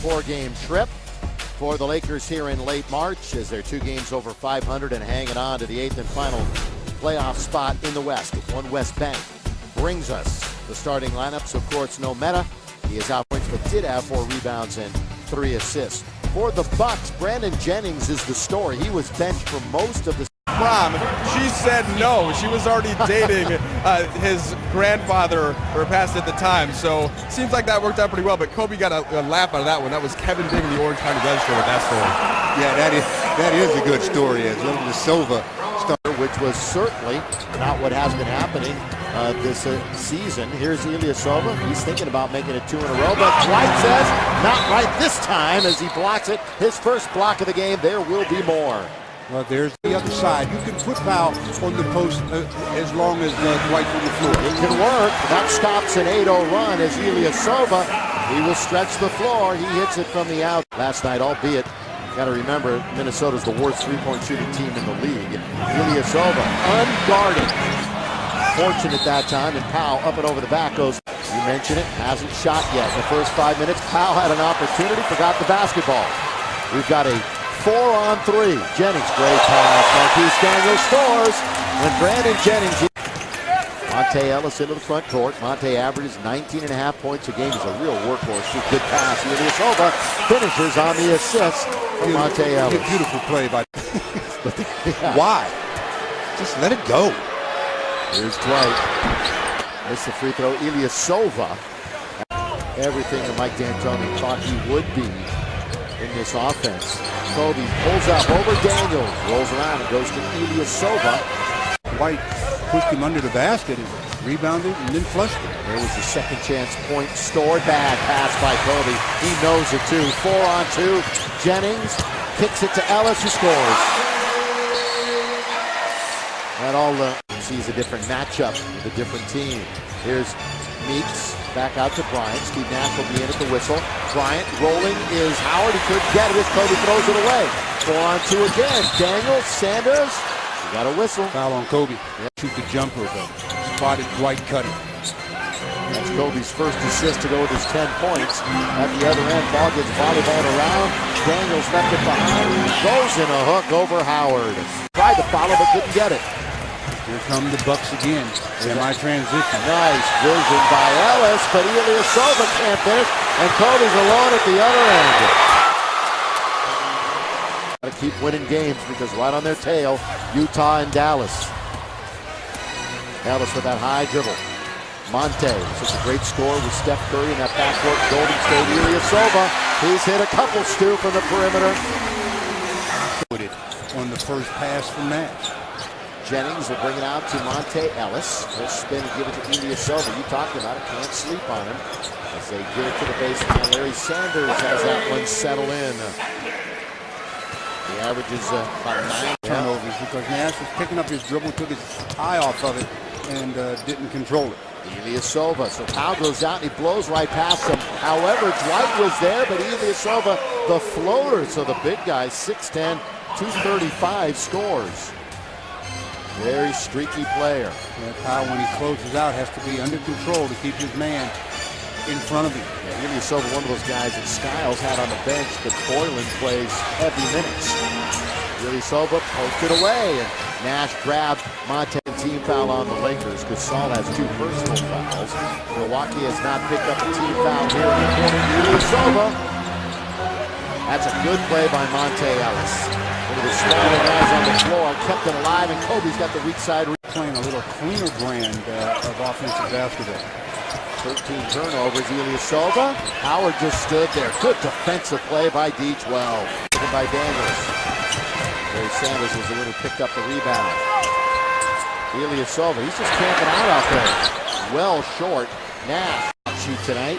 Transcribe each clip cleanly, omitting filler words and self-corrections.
4-game trip for the Lakers here in late March as they're 2 games over 500 and hanging on to the 8th and final playoff spot in the West. One West Bank brings us the starting lineups. Of course, no Meta. He is out points, but did have 4 rebounds and 3 assists. For the Bucks, Brandon Jennings is the story. He was benched for most of the prom. She said no. She was already dating his grandfather, or past at the time. So seems like that worked out pretty well. But Kobe got a laugh out of that one. That was Kevin digging the Orange County Register with that story. Yeah, that is a good story. As Ilyasova started, which was certainly not what has been happening this season. Here's Ilyasova. He's thinking about making it 2 in a row, but Dwight says not right this time as he blocks it. His first block of the game. There will be more. well, there's the other side. You can put foul on the post as long as Dwight's on the floor. It can work. That stops an 8-0 run as Ilyasova, he will stretch the floor. He hits it from the out. Last night, albeit, got to remember, Minnesota's the worst three-point shooting team in the league. Ilyasova, unguarded. Fortunate that time, and Powell up and over the back goes. You mentioned it, hasn't shot yet. The first 5 minutes, Powell had an opportunity, forgot the basketball. We've got a 4-on-3. Jennings, great pass. Marquise Daniels scores. When Brandon Jennings, Monte Ellis into the front court. Monte averages 19.5 points a game. He's a real workhorse. Good pass. Ilyasova finishes on the assist from Monte Ellis. Beautiful play by. Why? Just let it go. Here's Dwight. Missed the free throw. Ilyasova. Everything that Mike D'Antoni thought he would be in this offense. Kobe pulls up over Daniels. Rolls around and goes to Ilyasova. Dwight pushed him under the basket and rebounded and then flushed it. There was the second chance point stored. Bad pass by Kobe. He knows it too. 4-on-2. Jennings kicks it to Ellis, who scores. That all sees a different matchup with a different team. Here's Meeks back out to Bryant. Steve Nash will be in at the whistle. Bryant rolling is Howard. He couldn't get it as Kobe throws it away. 4-on-2 again. Daniels, Sanders. We got a whistle. Foul on Kobe. Yeah. Shoot the jumper though. Spotted Dwight cutting. That's Kobe's first assist to go with his 10 points. At the other end, ball gets volleyballed around. Daniels left it behind. Goes in a hook over Howard. Tried to follow but couldn't get it. Here come the Bucks again. Semi-transition. Nice vision by Ellis, but Ilyasova can't finish, and Kobe's alone at the other end. Got to keep winning games because right on their tail, Utah and Dallas. Ellis with that high dribble. Monte, such a great score with Steph Curry in that backcourt. Golden State. Ilyasova, he's hit a couple, Stu, from the perimeter. On the first pass from Nash. Jennings will bring it out to Monte Ellis. He'll spin and give it to Ilyasova. You talked about it. Can't sleep on him. As they give it to the baseline. Larry Sanders has that one settle in. He averages about 9 turnovers because Nash was picking up his dribble, took his eye off of it, and didn't control it. Ilyasova. So Powell goes out and he blows right past him. However, Dwight was there, but Ilyasova, the floater. So the big guy, 6'10", 235, scores. Very streaky player. Yeah, Powell, when he closes out, has to be under control to keep his man in front of him. Yeah, Ilyasova, one of those guys that Skiles had on the bench, but Boylan plays heavy minutes. Ilyasova poked it away, and Nash grabbed Monte. Team foul on the Lakers because Saul has 2 personal fouls. Milwaukee has not picked up a team foul here in the corner. Ilyasova. That's a good play by Monte Ellis. One of the smaller guys on the floor kept it alive, and Kobe's got the weak side. Playing a little cleaner brand of offensive basketball. 13 turnovers. Ilyasova. Howard just stood there. Good defensive play by D12. Taken by Daniels. Larry Sanders was the one who picked up the rebound. Ilyasova, he's just camping out there. Well short. Nash shoot tonight.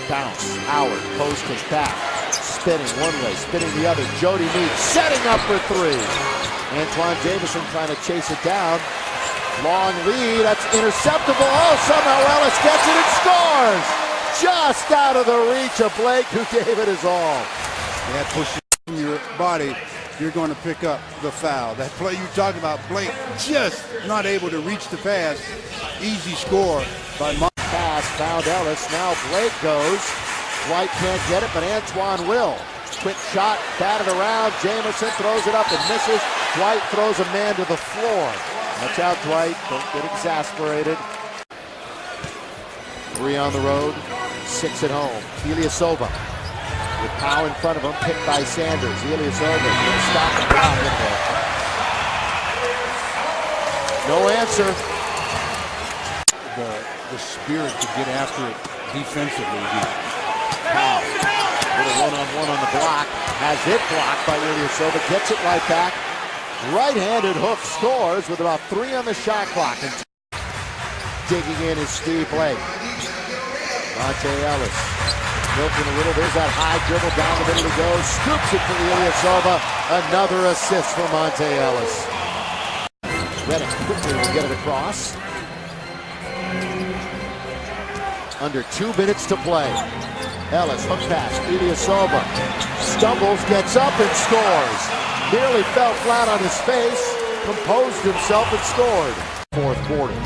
Bounce. Howard. Post is back. Spinning one way, spinning the other. Jody Meeks setting up for 3. Antoine Jamison trying to chase it down. Long lead. That's interceptable. Oh, somehow Ellis gets it and scores. Just out of the reach of Blake, who gave it his all. That pushes your body. You're going to pick up the foul. That play you talked about, Blake just not able to reach the pass. Easy score by Mark. Pass found Ellis. Now Blake goes. Dwight can't get it, but Antoine will. Quick shot, batted around. Jamison throws it up and misses. Dwight throws a man to the floor. Watch out, Dwight. Don't get exasperated. 3 on the road, 6 at home. Ilyasova with Powell in front of him, picked by Sanders. Ilyasova going to stop and drop in there. No answer. The spirit to get after it defensively. Powell, little one-on-one on the block, has it blocked by Ilyasova, gets it right back. Right-handed hook, scores with about 3 on the shot clock. And digging in is Steve Blake. Monte Ellis milking a little. There's that high dribble down the middle to go. Scoops it for Ilyasova. Another assist for Monte Ellis. Redick quickly will get it across. Under 2 minutes to play. Ellis, hook pass, Ilyasova. Stumbles, gets up and scores. Nearly fell flat on his face. Composed himself and scored. Fourth quarter.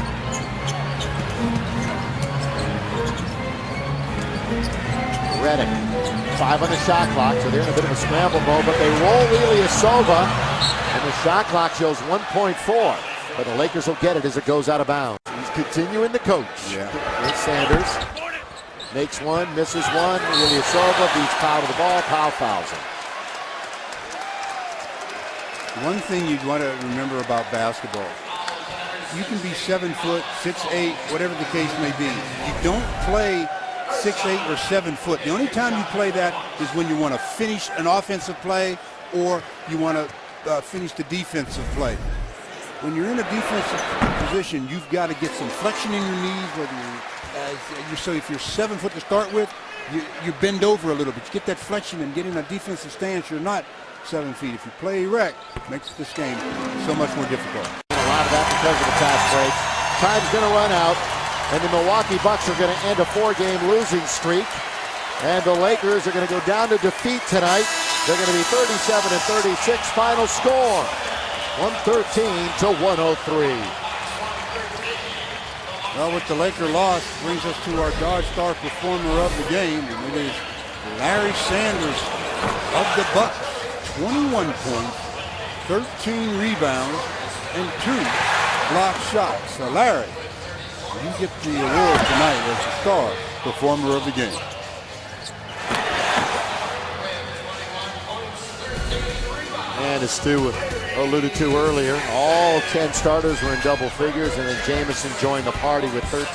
Redick, 5 on the shot clock, so they're in a bit of a scramble mode, but they roll Ilyasova, and the shot clock shows 1.4. But the Lakers will get it as it goes out of bounds. He's continuing to coach. Yeah. With Sanders. Makes one, misses one. Ilyasova beats Powell to the ball. Powell fouls him. One thing you'd want to remember about basketball, you can be 7 foot, 6'8", whatever the case may be. You don't play 6'8" or 7 foot. The only time you play that is when you want to finish an offensive play or you want to finish the defensive play. When you're in a defensive position, you've got to get some flexion in your knees. So if you're 7 foot to start with, you bend over a little bit. You get that flexion and get in a defensive stance. You're not 7 feet. If you play erect, it makes this game so much more difficult. A lot of that because of the fast break. Time's going to run out, and the Milwaukee Bucks are going to end a 4-game losing streak. And the Lakers are going to go down to defeat tonight. They're going to be 37-36. Final score, 113-103. Well, with the Laker loss, brings us to our Dodge Star Performer of the game, and it is Larry Sanders of the Bucks. 21 points, 13 rebounds, and 2 block shots. So Larry, you get the award tonight as the Star Performer of the game. And as Stu alluded to earlier, all 10 starters were in double figures, and then Jamison joined the party with 13.